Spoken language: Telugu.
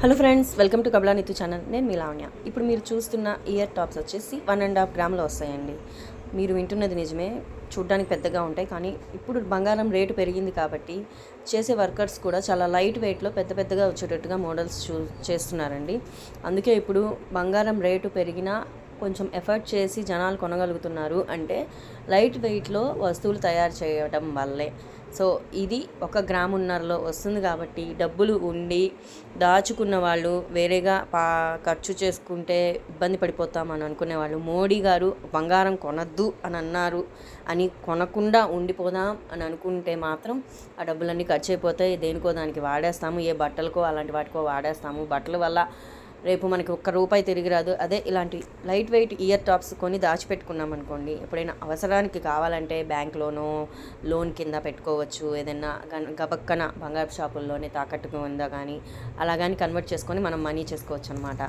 Hello friends, welcome to Kabala Nithu channel. నేను మీ లావణ్య. ఇప్పుడు మీరు చూస్తున్న ఇయర్ టాప్స్ వచ్చేసి 1.5 గ్రాములు వస్తాయండి. మీరు వింటున్నది నిజమే, చూడ్డానికి పెద్దగా ఉంటాయి. కానీ ఇప్పుడు బంగారం రేటు పెరిగింది కాబట్టి చేసే వర్కర్స్ కూడా చాలా లైట్ వెయిట్లో పెద్ద పెద్దగా వచ్చేటట్టుగా మోడల్స్ చేస్తున్నారండి. అందుకే ఇప్పుడు బంగారం రేటు పెరిగినా కొంచెం ఎఫర్ట్ చేసి జనాలు కొనగలుగుతున్నారు అంటే లైట్ వెయిట్లో వస్తువులు తయారు చేయడం వల్లే. సో ఇది 1 గ్రామున్నరలో వస్తుంది కాబట్టి డబ్బులు ఉండి దాచుకున్న వాళ్ళు వేరేగా ఖర్చు చేసుకుంటే ఇబ్బంది పడిపోతామని అనుకునే వాళ్ళు, మోడీ గారు బంగారం కొనద్దు అని అన్నారు అని కొనకుండా ఉండిపోదాం అని అనుకుంటే మాత్రం ఆ డబ్బులన్నీ ఖర్చు అయిపోతాయి. దేనికో దానికి వాడేస్తాము, ఏ బట్టలకో అలాంటి వాటికో వాడేస్తాము. బట్టల వల్ల రేపు మనకి ₹1 తిరిగి రాదు. అదే ఇలాంటి లైట్ వెయిట్ ఇయర్ టాప్స్ కొని దాచిపెట్టుకున్నాం అనుకోండి, ఎప్పుడైనా అవసరానికి కావాలంటే బ్యాంక్లోనో లోన్ కింద పెట్టుకోవచ్చు. ఏదైనా గబక్కన బంగారు షాపుల్లోనే తాకట్టుకు ఉందా కానీ అలా కానీ కన్వర్ట్ చేసుకొని మనం మనీ చేసుకోవచ్చు అనమాట.